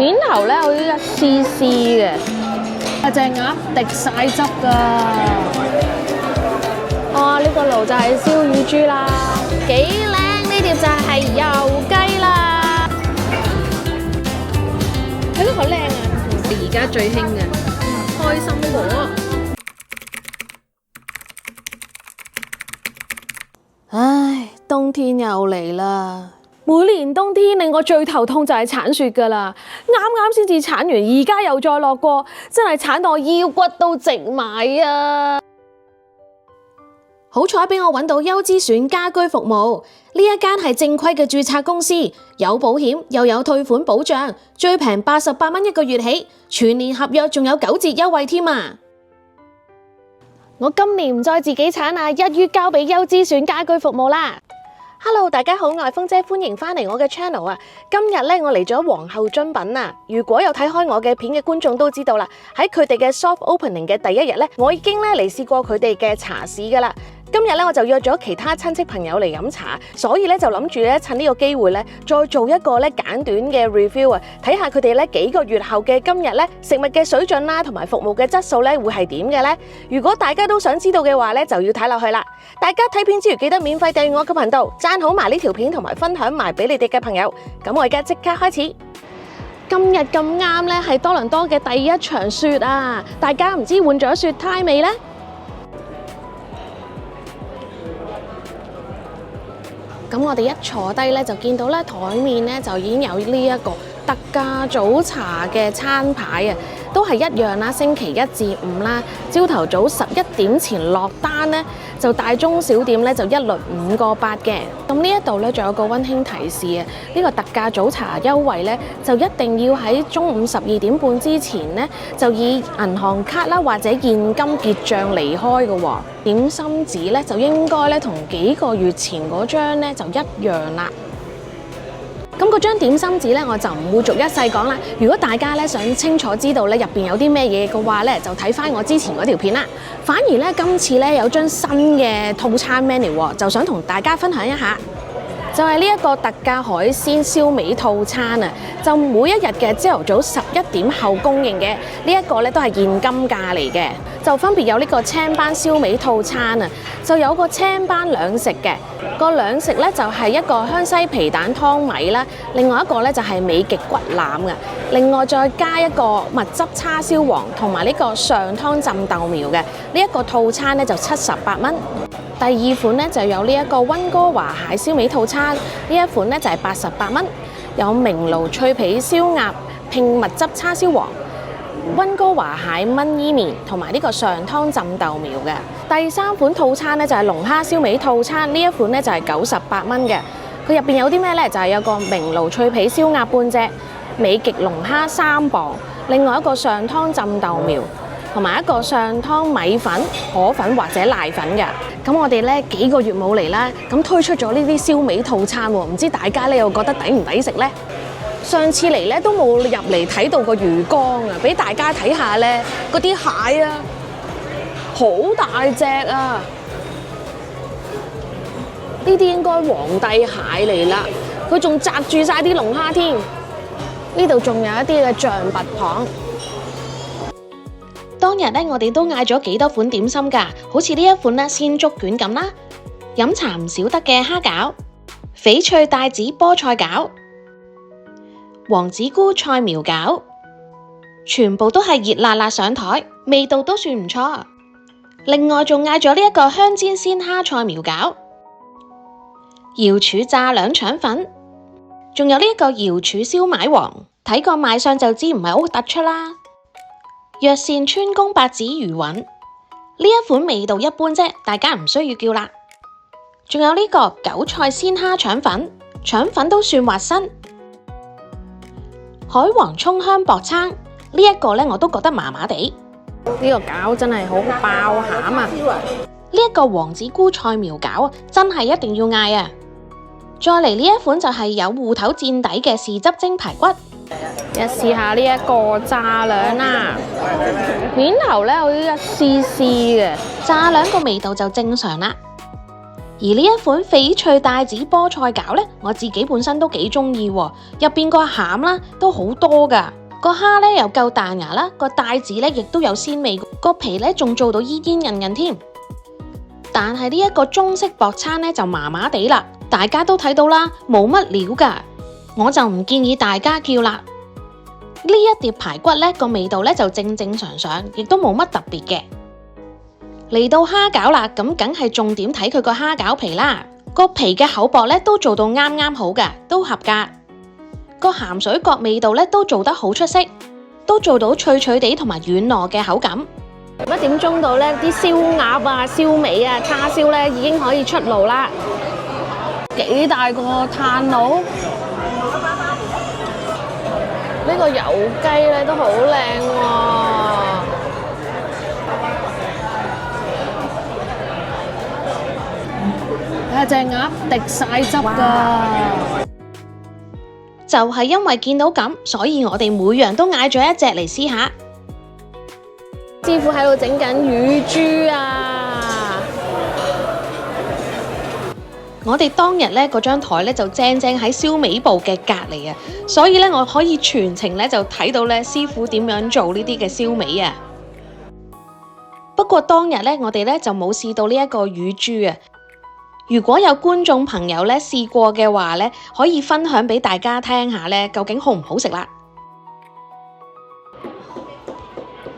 面頭咧有啲一絲絲嘅，隻鴨滴晒汁㗎。哇！呢個爐就係燒乳豬啦，幾靚！呢碟就係油雞啦，睇到好靚啊！而家最興嘅開心果。唉，冬天又嚟啦！每年冬天令我最頭痛就係鏟雪㗎啦，啱啱先至鏟完，而家又再落過，真係鏟到我腰骨都直埋啊！好彩俾我揾到優之選家居服務，呢一間係正規嘅註冊公司，有保險又有退款保障，最平88蚊一個月起，全年合約仲有9折優惠添啊！我今年唔再自己鏟啊，一於交俾優之選家居服務啦。Hello， 大家好，我係峰姐，歡迎翻嚟我嘅 channel 啊！今日咧我嚟咗皇后樽品啊！如果有睇開我嘅片嘅觀眾都知道啦，喺佢哋嘅 soft opening 嘅第一日咧，我已經咧嚟試過佢哋嘅茶市噶啦。今日咧我就約咗其他親戚朋友嚟飲茶，所以咧就諗住咧趁呢個機會咧再做一個咧簡短嘅 review 啊，睇下佢哋咧幾個月後嘅今日咧食物嘅水準啦，同埋服務嘅質素咧會係點嘅咧？如果大家都想知道嘅話咧，就要睇落去啦。大家睇片之餘記得免費訂閱我嘅頻道，讚好埋呢條片同埋分享埋俾你哋嘅朋友。咁我而家即刻開始。今日咁啱咧係多倫多嘅第一場雪啊！大家唔知換咗雪胎未呢？咁我哋一坐低咧，就見到咧台面咧就已經有呢一個特價早茶嘅餐牌啊，都係一樣啦。星期1至5啦，朝頭早11點前落單咧，就大中小店咧就一律5個8嘅。咁呢一度咧仲有個溫馨提示啊，呢個特價早茶優惠咧就一定要喺中午12點半之前咧就以銀行卡啦或者現金結帳離開嘅喎。點心紙咧就應該咧同幾個月前嗰張咧就一樣啦。咁嗰張點心紙咧我就唔會逐一細講啦。如果大家咧想清楚知道咧入邊有啲咩嘢嘅話咧，就睇翻我之前嗰條片啦。反而咧今次咧有張新嘅套餐 menu， 就想同大家分享一下。就係呢一個特價海鮮燒味套餐啊！就每一日嘅朝頭早11點後供應嘅呢一個咧都係現金價嚟嘅，就分別有呢個青班燒味套餐啊，就有個青班兩食嘅，個兩食咧就係一個香西皮蛋湯米啦，另外一個咧就係美極骨腩嘅，另外再加一個蜜汁叉燒皇同埋呢個上湯浸豆苗嘅，呢一個套餐咧就78蚊。第二款咧就有呢一個溫哥華蟹燒味套餐，呢一款咧就係88蚊，有明爐脆皮燒鴨拼蜜汁叉燒皇、溫哥華蟹炆伊麵同埋呢個上湯浸豆苗嘅。第三款套餐咧就係龍蝦燒味套餐，呢一款咧就係98蚊嘅。佢入邊有啲咩咧？就係有個明爐脆皮燒鴨半隻、美極龍蝦3磅，另外一個上湯浸豆苗，同埋一個上湯米粉、河粉或者瀨粉嘅。咁我哋咧幾個月冇嚟啦，咁推出咗呢啲燒味套餐喎，唔知大家咧又覺得抵唔抵食呢？上次嚟咧都冇入嚟睇到個魚缸啊，俾大家睇下咧嗰啲蟹啊，好大隻啊！呢啲應該皇帝蟹嚟啦，佢仲紮住晒啲龍蝦添。呢度仲有一啲嘅象拔蚌。當日咧，我哋都嗌咗幾多款點心㗎，好似呢一款咧鮮竹卷咁啦，飲茶唔少得嘅蝦餃、翡翠帶子菠菜餃、王子菇菜苗餃，全部都係熱辣辣上台，味道都算唔錯。另外仲嗌咗呢一個香煎鮮蝦菜苗餃、瑤柱炸兩腸粉，仲有呢一個瑤柱燒賣王，睇個賣相就知唔係好突出啦。藥膳川宮白子魚雲，呢一款味道一般啫，大家唔需要叫啦。仲有呢個韭菜鮮蝦腸粉，腸粉都算滑身。海皇葱香薄撐，呢一個咧我都覺得麻麻地。呢個餃真係好爆餡啊！呢一個王子菇菜苗餃啊，真係一定要嗌啊！再嚟呢一款就係有芋頭墊底嘅豉汁蒸排骨。一試下呢一個炸兩啦，面頭咧有啲一絲絲嘅，炸兩個味道就正常啦。而呢一款翡翠帶子菠菜餃呢，我自己本身都幾中意喎，入邊個餡啦都好多噶，個蝦呢又夠彈牙啦，個帶子呢亦都有鮮味，個皮呢仲做到煙煙韌韌添。但係呢一個中式薄餐呢就麻麻地啦，大家都睇到啦，冇乜料噶，我就唔建議大家叫啦。呢一碟排骨呢個味道呢就正正常常，亦都冇乜特別嘅。嚟到蝦餃啦，咁梗係重點睇佢個蝦餃皮啦，個皮嘅厚薄咧都做到啱啱好嘅，都合格。個鹹水角味道咧都做得好出色，都做到脆脆地同埋軟糯嘅口感。1點鐘到咧，啲燒鴨啊、燒味啊、叉燒咧已經可以出爐啦。幾大個炭爐，呢個油雞咧都好靚喎。睇下隻鴨滴晒汁㗎，就係因為見到咁，所以我哋每樣都嗌咗一隻嚟試下。師傅喺度整緊乳豬啊！我哋當日咧嗰張台咧就正喺燒味部嘅隔離啊，所以咧我可以全程咧就睇到咧師傅點樣做呢啲嘅燒味啊。不過當日咧我哋咧就冇試到呢一個乳豬啊。如果有觀眾朋友咧試過嘅話咧，可以分享俾大家聽下咧，究竟好唔好食啦？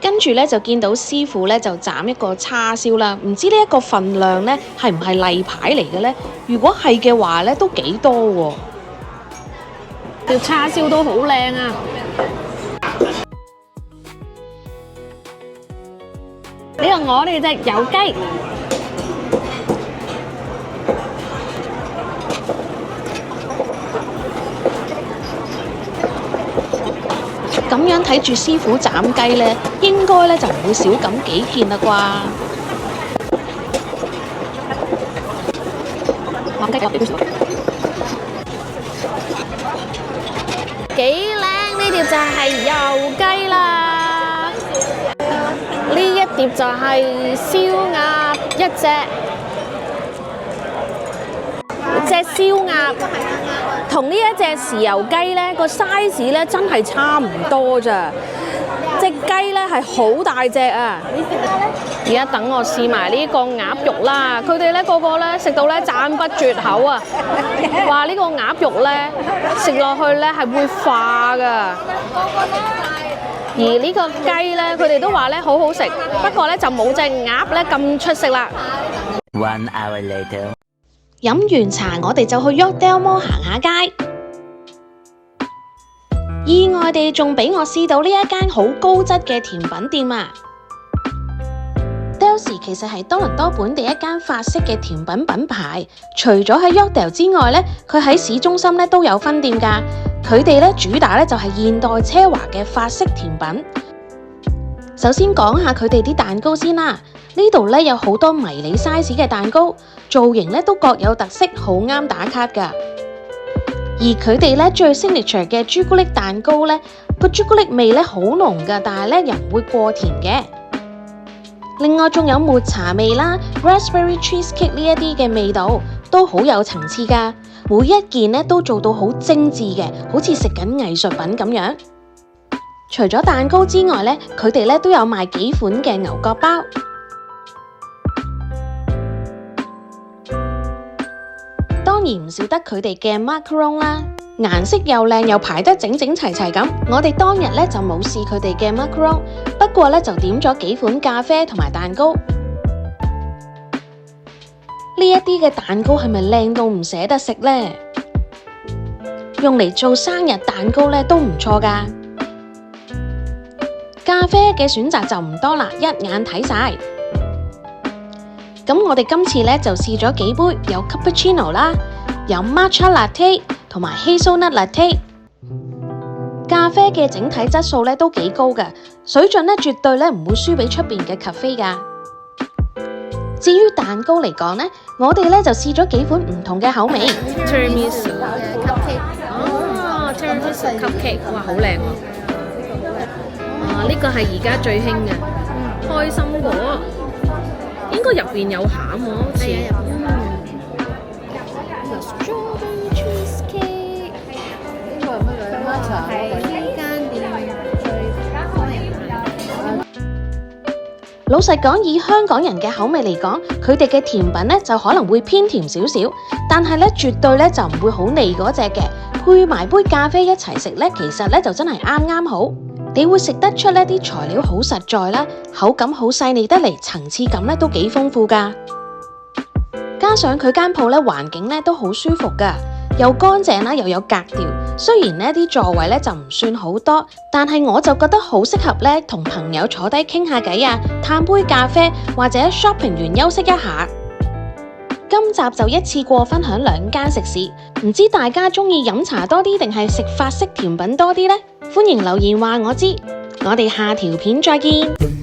跟住咧就見到師傅咧就斬一個叉燒啦，唔知呢一個份量咧係唔係例牌嚟嘅咧？如果係嘅話咧，都幾多喎。條叉燒都好靚啊！呢個我哋隻油雞。咁樣睇住師傅斬雞呢，應該呢就唔會少咁幾件啦啩。幾靚，呢碟就係油雞啦，呢一碟就係燒鴨一隻燒鴨。同呢一隻豉油雞呢個 size 呢真係差唔多咋，隻雞呢係好大隻啊！而家等我試埋呢個鴨肉啦，佢哋呢個個呢食到呢讚不絕口啊！話呢個鴨肉呢食落去呢係會化㗎，而呢個雞呢佢哋都話呢好好食，不過呢就冇隻鴨呢咁出色啦。1 hour later。飲完茶，我哋就去 Yorkdale Mall 行下街。意外地仲俾我試到呢一間好高質嘅甜品店啊 Dells 其實係多倫多本地一間法式嘅甜品品牌，除咗喺 Yorkdale 之外呢，佢喺市中心呢都有分店㗎。佢哋呢主打呢就係現代奢華嘅法式甜品。首先講下佢哋啲蛋糕先啦。呢度呢有好多迷你 size 嘅蛋糕，造型呢都各有特色，好啱打卡㗎。而佢哋呢最 signature 嘅朱古力蛋糕呢，個朱古力味呢好濃㗎，但係呢又唔會過甜嘅。另外仲有抹茶味啦、raspberry cheesecake 呢一啲嘅味道都好有層次㗎，每一件呢都做到好精緻嘅，好似食緊藝術品咁樣。除咗蛋糕之外呢，佢哋呢都有賣幾款嘅牛角包。當然唔少得佢哋嘅 macaron 啦，顏色又靚又排得整整齊齊咁。我哋當日呢就冇試佢哋嘅 macaron， 不過呢就點咗幾款咖啡同埋蛋糕。呢一啲嘅蛋糕係咪靚到唔捨得食呢？用嚟做生日蛋糕呢都唔錯㗎。咖啡嘅選擇就唔多啦，一眼睇晒。咁我哋今次呢就試咗幾杯，有 cappuccino 啦，有 matcha latte 同埋 hazelnut latte。咖啡嘅整體質素呢都幾高嘅，水準呢絕對呢唔會輸俾出邊嘅 cafe 㗎。至於蛋糕嚟講呢，我哋呢就試咗幾款唔同嘅口味。Tiramisu 嘅 cupcake， 哦 ，Tiramisu cupcake， 哇，好靚喎！啊，呢個係而家最興嘅開心果。應該入邊有餡喎，好似。老實講，以香港人嘅口味嚟講，佢哋嘅甜品呢就可能會偏甜少少，但係呢絕對呢就唔會好膩嗰隻嘅。配埋杯咖啡一齊食呢，其實呢就真係啱啱好。你會食得出呢啲材料好實在啦，口感好細膩得嚟，層次感呢都幾豐富㗎。加上佢間鋪呢環境呢都好舒服㗎，又乾淨啦，又有格調。雖然呢啲座位呢就唔算好多，但係我就覺得好適合呢同朋友坐低傾下偈啊，嘆杯咖啡或者 shopping 完休息一下。今集就一次過分享2間食肆，唔知大家鍾意飲茶多啲定係食法式甜品多啲呢？歡迎留言話我知，我哋下條片再見。